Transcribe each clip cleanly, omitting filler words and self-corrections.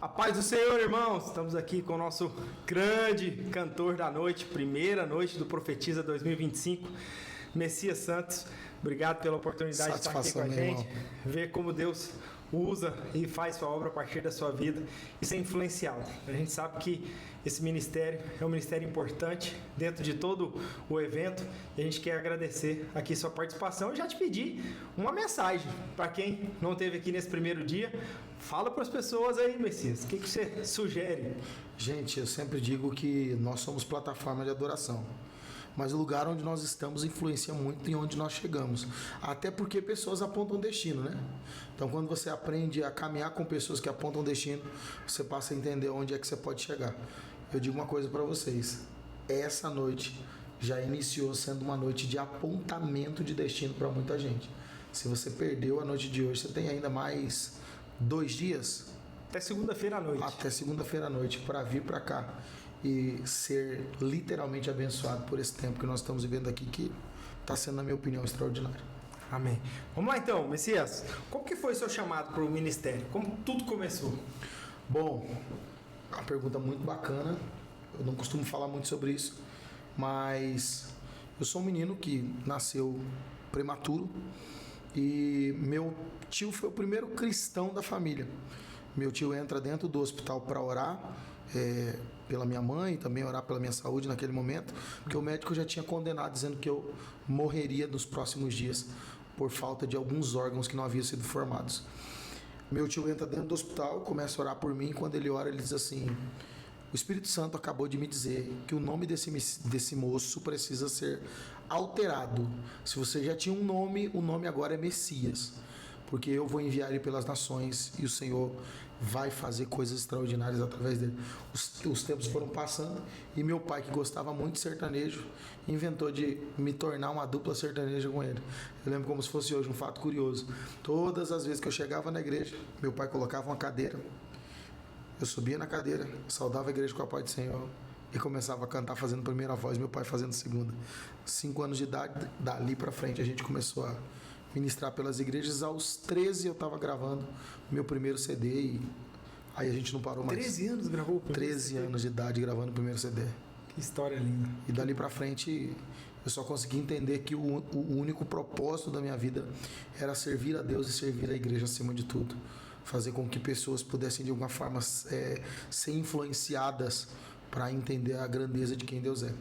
A paz do Senhor, irmãos! Estamos aqui com o nosso grande cantor da noite, primeira noite do Profetiza 2025, Messias Santos. Obrigado pela oportunidade de estar aqui com a gente, ver como Deus usa e faz sua obra a partir da sua vida e ser influenciado. A gente sabe que esse ministério é um ministério importante dentro de todo o evento e a gente quer agradecer aqui sua participação e já te pedir uma mensagem para quem não esteve aqui nesse primeiro dia. Fala para as pessoas aí, Messias, o que você sugere? Gente, eu sempre digo que nós somos plataforma de adoração, mas o lugar onde nós estamos influencia muito em onde nós chegamos, até porque pessoas apontam destino, né? Então quando você aprende a caminhar com pessoas que apontam destino, você passa a entender onde é que você pode chegar. Eu digo uma coisa para vocês, essa noite já iniciou sendo uma noite de apontamento de destino para muita gente. Se você perdeu a noite de hoje, você tem ainda mais 2 dias? Até segunda-feira à noite. Até segunda-feira à noite para vir para cá e ser literalmente abençoado por esse tempo que nós estamos vivendo aqui, que está sendo, na minha opinião, extraordinário. Amém. Vamos lá então, Messias. Como que foi o seu chamado para o ministério? Como tudo começou? Bom, uma pergunta muito bacana. Eu não costumo falar muito sobre isso, mas eu sou um menino que nasceu prematuro e meu tio foi o primeiro cristão da família. Meu tio entra dentro do hospital para orar pela minha mãe, também orar pela minha saúde naquele momento, porque o médico já tinha condenado, dizendo que eu morreria nos próximos dias por falta de alguns órgãos que não haviam sido formados. Meu tio entra dentro do hospital, começa a orar por mim, e quando ele ora, ele diz assim: o Espírito Santo acabou de me dizer que o nome desse moço precisa ser alterado. Se você já tinha um nome, o nome agora é Messias, porque eu vou enviar ele pelas nações e o Senhor vai fazer coisas extraordinárias através dele. Os tempos foram passando e meu pai, que gostava muito de sertanejo, inventou de me tornar uma dupla sertaneja com ele. Eu lembro como se fosse hoje, um fato curioso. Todas as vezes que eu chegava na igreja, meu pai colocava uma cadeira, eu subia na cadeira, saudava a igreja com a paz do Senhor e começava a cantar fazendo primeira voz, meu pai fazendo segunda. 5 anos de idade, dali pra frente a gente começou a ministrar pelas igrejas. Aos 13 eu estava gravando meu primeiro CD e aí a gente não parou mais. 13 anos gravou o primeiro 13 CD? anos de idade gravando o primeiro CD. Que história linda. E dali pra frente eu só consegui entender que o único propósito da minha vida era servir a Deus e servir a igreja acima de tudo. Fazer com que pessoas pudessem de alguma forma ser influenciadas para entender a grandeza de quem Deus é.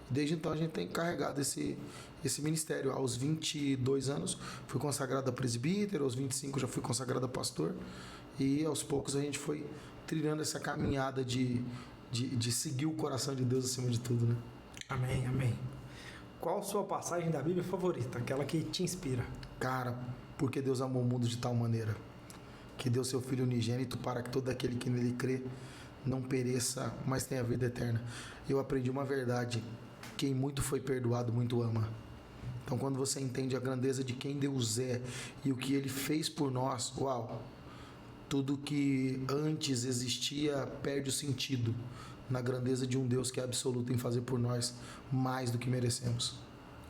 Desde então a gente tem carregado esse ministério. Aos 22 anos fui consagrado a presbítero, aos 25 já fui consagrado a pastor, e aos poucos a gente foi trilhando essa caminhada de seguir o coração de Deus acima de tudo, né? Amém, amém. Qual a sua passagem da Bíblia favorita? Aquela que te inspira? Cara, porque Deus amou o mundo de tal maneira que deu seu Filho unigênito para que todo aquele que nele crê não pereça, mas tenha vida eterna. Eu aprendi uma verdade: quem muito foi perdoado, muito ama. Então quando você entende a grandeza de quem Deus é e o que Ele fez por nós, uau, tudo que antes existia perde o sentido na grandeza de um Deus que é absoluto em fazer por nós mais do que merecemos.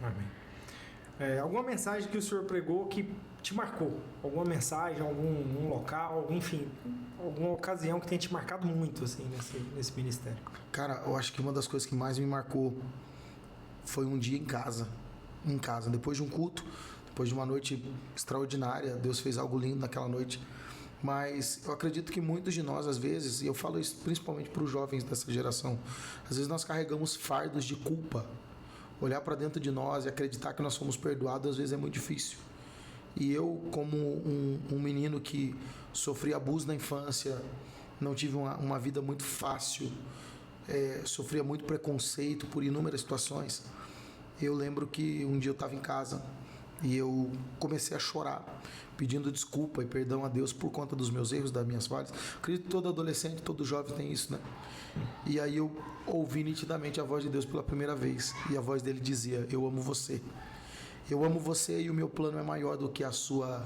Amém. Alguma mensagem que o senhor pregou que te marcou? Alguma mensagem, algum local, enfim, alguma ocasião que tenha te marcado muito assim, nesse ministério? Cara, eu acho que uma das coisas que mais me marcou foi um dia em casa, depois de um culto, depois de uma noite extraordinária. Deus fez algo lindo naquela noite, mas eu acredito que muitos de nós, às vezes, e eu falo isso principalmente para os jovens dessa geração, às vezes nós carregamos fardos de culpa. Olhar para dentro de nós e acreditar que nós somos perdoados às vezes é muito difícil. E eu, como um menino que sofri abuso na infância, não tive uma vida muito fácil, sofria muito preconceito por inúmeras situações. Eu lembro que um dia eu estava em casa e eu comecei a chorar, pedindo desculpa e perdão a Deus por conta dos meus erros, das minhas falhas. Acredito que todo adolescente, todo jovem tem isso, né? E aí eu ouvi nitidamente a voz de Deus pela primeira vez, e a voz dele dizia: eu amo você. Eu amo você e o meu plano é maior do que a sua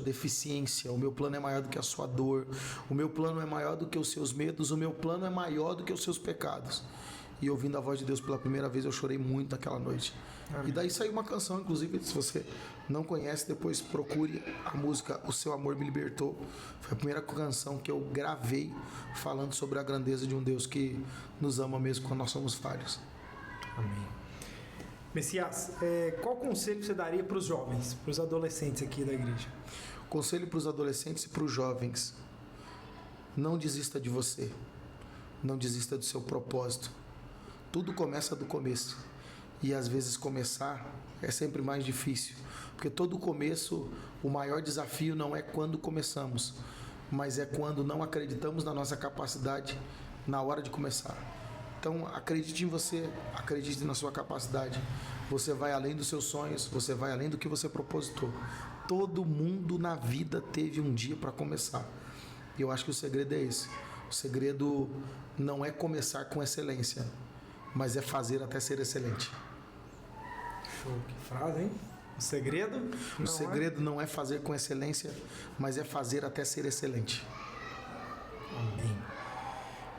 deficiência. O meu plano é maior do que a sua dor. O meu plano é maior do que os seus medos. O meu plano é maior do que os seus pecados. e ouvindo a voz de Deus pela primeira vez, eu chorei muito naquela noite. Amém. E daí saiu uma canção, inclusive, se você não conhece, depois procure a música O Seu Amor Me Libertou. Foi a primeira canção que eu gravei falando sobre a grandeza de um Deus que nos ama mesmo quando nós somos falhos. Amém. Messias, qual conselho você daria para os jovens, para os adolescentes aqui da igreja? Conselho para os adolescentes e para os jovens: não desista de você, não desista do seu propósito. Tudo começa do começo, e às vezes começar é sempre mais difícil, porque todo começo, o maior desafio não é quando começamos, mas é quando não acreditamos na nossa capacidade na hora de começar. Então acredite em você, acredite na sua capacidade. Você vai além dos seus sonhos, você vai além do que você propositou. Todo mundo na vida teve um dia para começar. E eu acho que o segredo é esse. O segredo não é começar com excelência, mas é fazer até ser excelente. Show, que frase, hein? O segredo não é fazer com excelência, mas é fazer até ser excelente. Amém.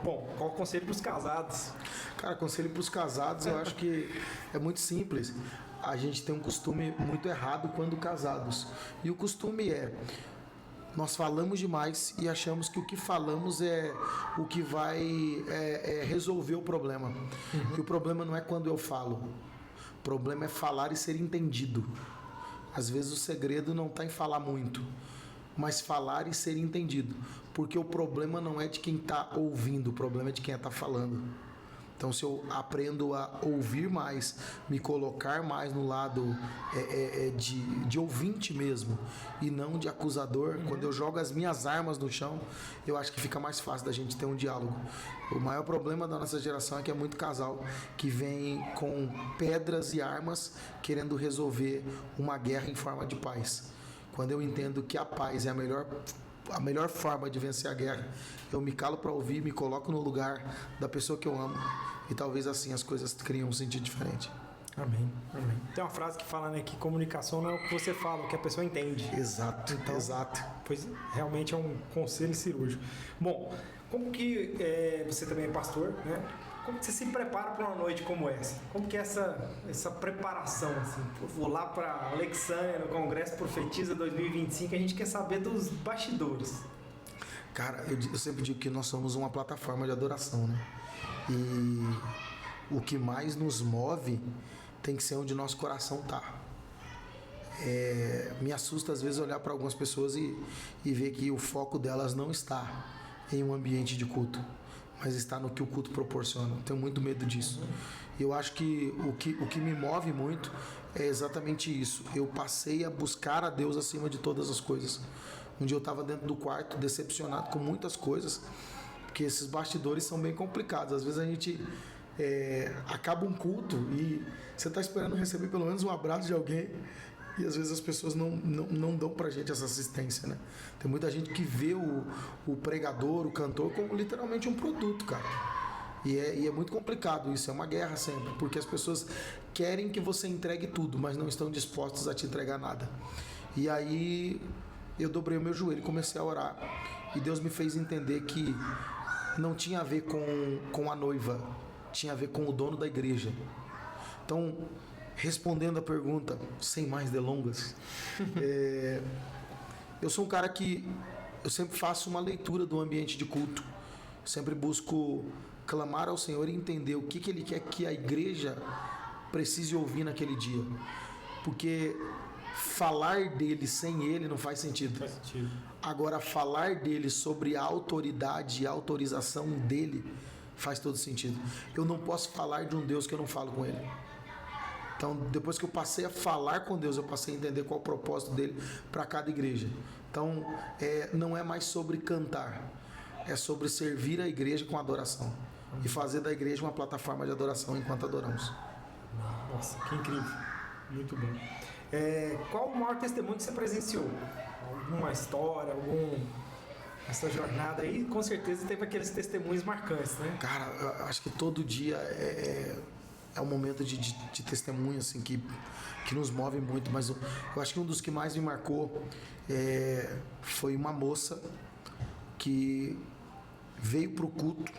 Bom, qual o conselho para os casados? Cara, conselho para os casados, eu acho que é muito simples. A gente tem um costume muito errado quando casados. E o costume nós falamos demais e achamos que o que falamos é o que vai resolver o problema. Uhum. E o problema não é quando eu falo. O problema é falar e ser entendido. Às vezes o segredo não está em falar muito, mas falar e ser entendido. Porque o problema não é de quem está ouvindo, o problema é de quem está falando. Então, se eu aprendo a ouvir mais, me colocar mais no lado de ouvinte mesmo, e não de acusador, quando eu jogo as minhas armas no chão, eu acho que fica mais fácil da gente ter um diálogo. O maior problema da nossa geração é que é muito casal que vem com pedras e armas querendo resolver uma guerra em forma de paz. Quando eu entendo que a paz é a melhor forma de vencer a guerra, eu me calo para ouvir, me coloco no lugar da pessoa que eu amo, e talvez assim as coisas criam um sentido diferente. Amém, amém. Tem uma frase que fala, né, que comunicação não é o que você fala, é o que a pessoa entende. Exato, então, exato. Pois realmente é um conselho cirúrgico. Bom, como que você também é pastor, né? Como que você se prepara para uma noite como essa? Como que é essa preparação, assim? Eu vou lá para Alexandria, no Congresso Profetiza 2025, a gente quer saber dos bastidores. Cara, eu sempre digo que nós somos uma plataforma de adoração, né? E o que mais nos move tem que ser onde nosso coração tá. Me assusta às vezes olhar para algumas pessoas e ver que o foco delas não está em um ambiente de culto, mas está no que o culto proporciona. Eu tenho muito medo disso. Eu acho que o que me move muito é exatamente isso. Eu passei a buscar a Deus acima de todas as coisas. Um dia eu estava dentro do quarto, decepcionado com muitas coisas, porque esses bastidores são bem complicados. Às vezes a gente acaba um culto e você está esperando receber pelo menos um abraço de alguém, e às vezes as pessoas não dão pra gente essa assistência, né? Tem muita gente que vê o pregador, o cantor, como literalmente um produto, cara. E é muito complicado isso, é uma guerra sempre, porque as pessoas querem que você entregue tudo, mas não estão dispostas a te entregar nada. E aí eu dobrei o meu joelho e comecei a orar, e Deus me fez entender que não tinha a ver com a noiva, tinha a ver com o dono da igreja. Então, respondendo a pergunta, sem mais delongas, eu sou um cara que eu sempre faço uma leitura do ambiente de culto, sempre busco clamar ao Senhor e entender o que Ele quer que a igreja precise ouvir naquele dia, porque falar dele sem ele não faz sentido. Faz sentido. Agora, falar dele sobre a autoridade e a autorização dele faz todo sentido. Eu não posso falar de um Deus que eu não falo com ele. Então, depois que eu passei a falar com Deus, eu passei a entender qual é o propósito dele para cada igreja. Então, não é mais sobre cantar, é sobre servir a igreja com adoração e fazer da igreja uma plataforma de adoração enquanto adoramos. Nossa, que incrível. Muito bom. Qual o maior testemunho que você presenciou? Alguma história, essa jornada aí, com certeza teve aqueles testemunhos marcantes, né? Cara, eu acho que todo dia é um momento de testemunho assim, que nos move muito, mas eu acho que um dos que mais me marcou foi uma moça que veio pro culto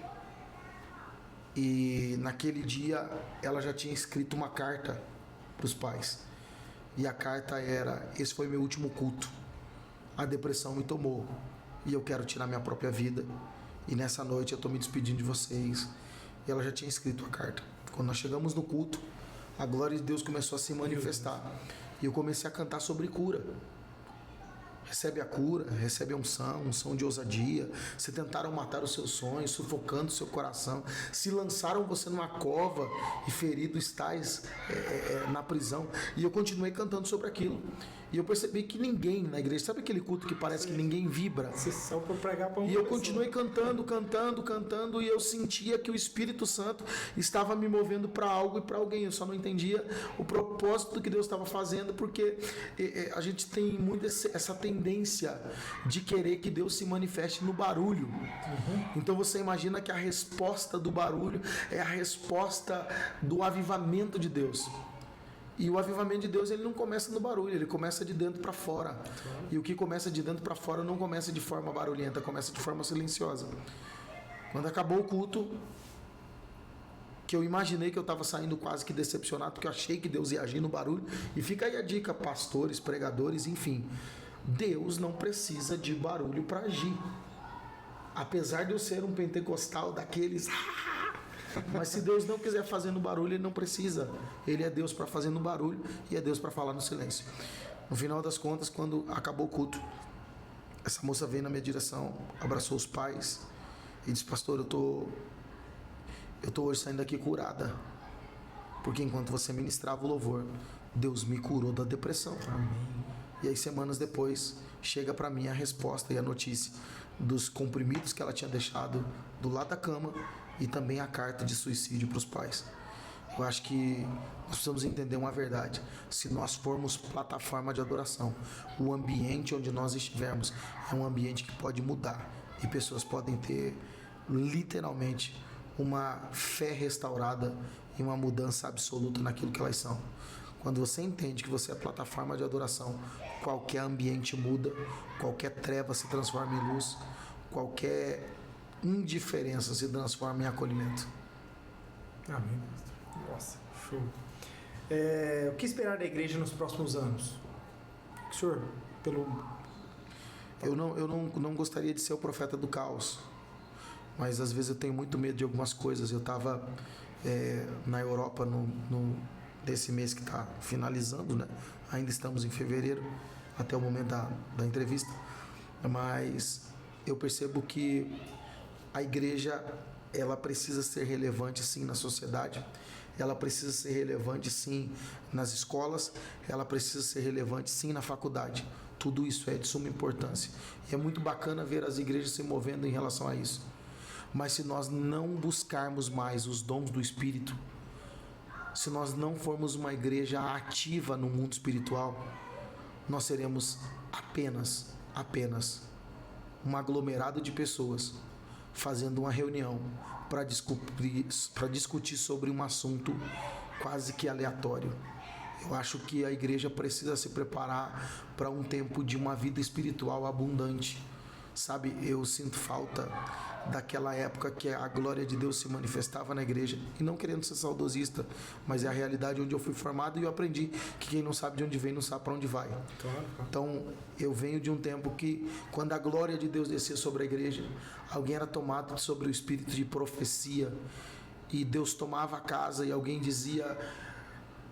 E naquele dia ela já tinha escrito uma carta para os pais. E a carta era: esse foi meu último culto. A depressão me tomou e eu quero tirar minha própria vida. E nessa noite eu estou me despedindo de vocês. E ela já tinha escrito a carta. Quando nós chegamos no culto, a glória de Deus começou a se manifestar. E eu comecei a cantar sobre cura. Recebe a cura, recebe a unção de ousadia. Se tentaram matar os seus sonhos, sufocando o seu coração. Se lançaram você numa cova e ferido estais na prisão. E eu continuei cantando sobre aquilo. E eu percebi que ninguém na igreja, sabe aquele culto que parece que ninguém vibra? Sessão para pregar para uma E eu continuei cantando, e eu sentia que o Espírito Santo estava me movendo para algo e para alguém. Eu só não entendia o propósito que Deus estava fazendo, porque a gente tem muito essa tendência de querer que Deus se manifeste no barulho. Então você imagina que a resposta do barulho é a resposta do avivamento de Deus. E o avivamento de Deus, ele não começa no barulho, ele começa de dentro para fora. E o que começa de dentro para fora não começa de forma barulhenta, começa de forma silenciosa. Quando acabou o culto, que eu imaginei que eu estava saindo quase que decepcionado, porque eu achei que Deus ia agir no barulho. E fica aí a dica, pastores, pregadores, enfim. Deus não precisa de barulho para agir. Apesar de eu ser um pentecostal daqueles... Mas se Deus não quiser fazer no barulho, ele não precisa. Ele é Deus para fazer no barulho e é Deus para falar no silêncio. No final das contas, quando acabou o culto, essa moça veio na minha direção, abraçou os pais e disse: pastor, eu tô hoje saindo daqui curada, porque enquanto você ministrava o louvor, Deus me curou da depressão. Amém. E aí, semanas depois, chega para mim a resposta e a notícia dos comprimidos que ela tinha deixado do lado da cama e também a carta de suicídio para os pais. Eu acho que nós precisamos entender uma verdade. Se nós formos plataforma de adoração, o ambiente onde nós estivermos é um ambiente que pode mudar e pessoas podem ter literalmente uma fé restaurada e uma mudança absoluta naquilo que elas são. Quando você entende que você é plataforma de adoração, qualquer ambiente muda, qualquer treva se transforma em luz, qualquer indiferença se transforma em acolhimento. Amém. Nossa, show. O que esperar da igreja nos próximos anos? Senhor, Eu não gostaria de ser o profeta do caos, mas às vezes eu tenho muito medo de algumas coisas. Eu estava na Europa desse mês que está finalizando, né? Ainda estamos em fevereiro, até o momento da entrevista, mas eu percebo que a igreja, ela precisa ser relevante sim na sociedade, ela precisa ser relevante sim nas escolas, ela precisa ser relevante sim na faculdade. Tudo isso é de suma importância e é muito bacana ver as igrejas se movendo em relação a isso. Mas se nós não buscarmos mais os dons do Espírito, se nós não formos uma igreja ativa no mundo espiritual, nós seremos apenas um aglomerado de pessoas fazendo uma reunião para discutir sobre um assunto quase que aleatório. Eu acho que a igreja precisa se preparar para um tempo de uma vida espiritual abundante. Sabe, eu sinto falta daquela época que a glória de Deus se manifestava na igreja, e não querendo ser saudosista, mas é a realidade onde eu fui formado e eu aprendi que quem não sabe de onde vem não sabe para onde vai. Então eu venho de um tempo que quando a glória de Deus descia sobre a igreja, alguém era tomado sobre o espírito de profecia e Deus tomava a casa e alguém dizia: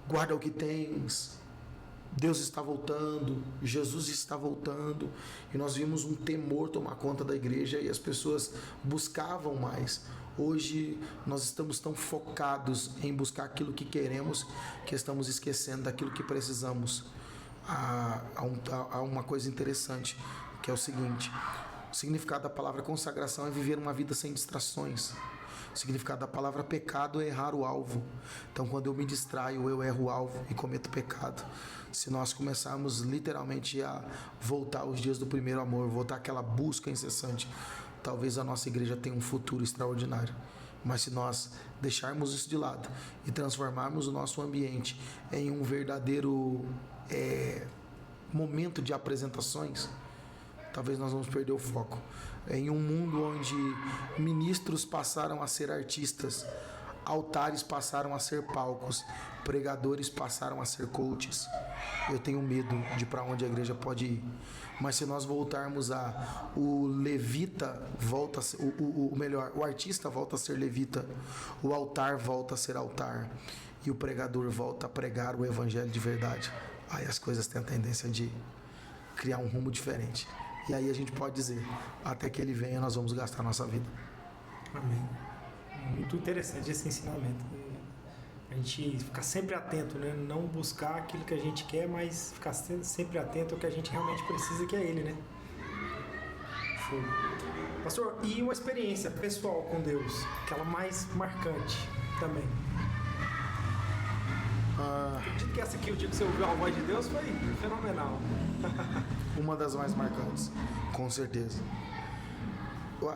guarda o que tens, Deus está voltando, Jesus está voltando. E nós vimos um temor tomar conta da igreja e as pessoas buscavam mais. Hoje nós estamos tão focados em buscar aquilo que queremos que estamos esquecendo daquilo que precisamos. Há uma coisa interessante, que é o seguinte: o significado da palavra consagração é viver uma vida sem distrações. O significado da palavra pecado é errar o alvo. Então, quando eu me distraio, eu erro o alvo e cometo pecado. Se nós começarmos literalmente a voltar aos dias do primeiro amor, voltar àquela busca incessante, talvez a nossa igreja tenha um futuro extraordinário. Mas se nós deixarmos isso de lado e transformarmos o nosso ambiente em um verdadeiro momento de apresentações, talvez nós vamos perder o foco. em um mundo onde ministros passaram a ser artistas, altares passaram a ser palcos, pregadores passaram a ser coaches. Eu tenho medo de para onde a igreja pode ir. Mas se nós voltarmos o levita volta a ser, o artista volta a ser levita, o altar volta a ser altar e o pregador volta a pregar o evangelho de verdade, aí as coisas têm a tendência de criar um rumo diferente. E aí a gente pode dizer, até que ele venha, nós vamos gastar a nossa vida. Amém. Muito interessante esse ensinamento. A gente ficar sempre atento, né? Não buscar aquilo que a gente quer, mas ficar sempre atento ao que a gente realmente precisa, que é Ele, né? Show. Pastor, e uma experiência pessoal com Deus, aquela mais marcante também? Acredito que essa aqui, o dia que você ouviu a voz de Deus, foi fenomenal. Uma das mais marcantes, com certeza.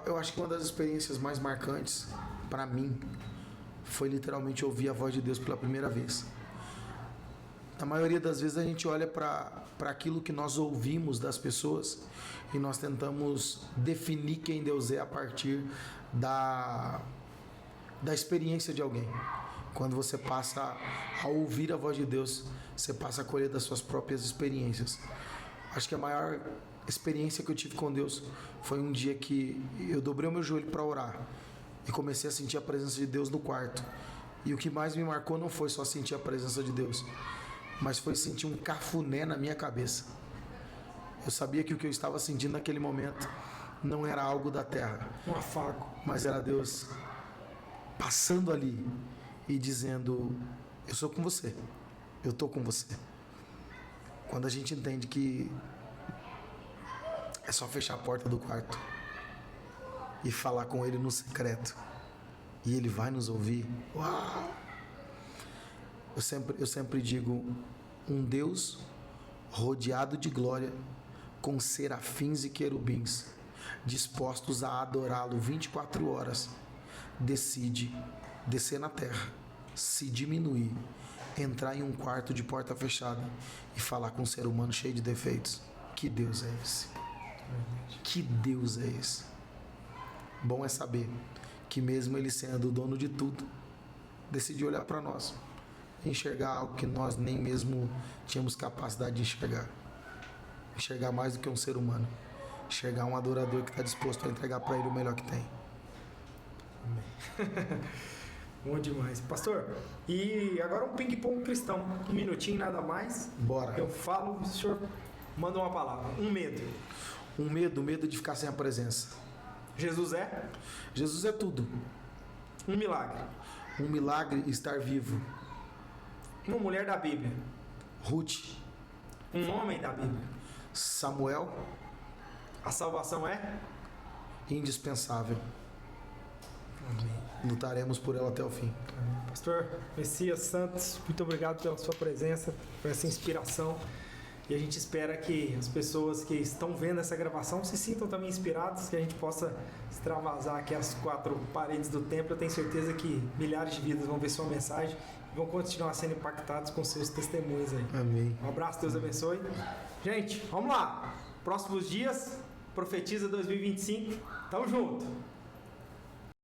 Eu acho que uma das experiências mais marcantes para mim foi literalmente ouvir a voz de Deus pela primeira vez. Na maioria das vezes a gente olha para aquilo que nós ouvimos das pessoas e nós tentamos definir quem Deus é a partir da experiência de alguém. Quando você passa a ouvir a voz de Deus, você passa a colher das suas próprias experiências. Acho que a maior experiência que eu tive com Deus foi um dia que eu dobrei o meu joelho para orar e comecei a sentir a presença de Deus no quarto. E o que mais me marcou não foi só sentir a presença de Deus, mas foi sentir um cafuné na minha cabeça. Eu sabia que o que eu estava sentindo naquele momento não era algo da terra, Um afago. mas era Deus passando ali e dizendo: eu sou com você, eu estou com você. Quando a gente entende que é só fechar a porta do quarto e falar com Ele no secreto e Ele vai nos ouvir. Uau! Eu sempre digo, um Deus rodeado de glória, com serafins e querubins dispostos a adorá-lo 24 horas, decide descer na terra, se diminuir, entrar em um quarto de porta fechada e falar com um ser humano cheio de defeitos. Que Deus é esse? Que Deus é esse? Bom é saber que mesmo Ele sendo o dono de tudo, decidiu olhar para nós, enxergar algo que nós nem mesmo tínhamos capacidade de enxergar. Enxergar mais do que um ser humano. Enxergar um adorador que está disposto a entregar para Ele o melhor que tem. Amém. Bom demais. Pastor, e agora um ping-pong cristão. Um minutinho, nada mais. Bora. Eu falo, o senhor manda uma palavra. Um medo. Um medo de ficar sem a presença. Jesus é? Jesus é tudo. Um milagre. Um milagre estar vivo. Uma mulher da Bíblia. Ruth. Um homem da Bíblia. Samuel. A salvação é? Indispensável. Amém. Lutaremos por ela até o fim. Pastor Messias Santos, muito obrigado pela sua presença, por essa inspiração. E a gente espera que as pessoas que estão vendo essa gravação se sintam também inspiradas, que a gente possa extravasar aqui as 4 paredes do templo. Eu tenho certeza que milhares de vidas vão ver sua mensagem e vão continuar sendo impactados com seus testemunhos aí. Amém. Um abraço, Deus abençoe. Gente, vamos lá. Próximos dias, Profetiza 2025. Tamo junto.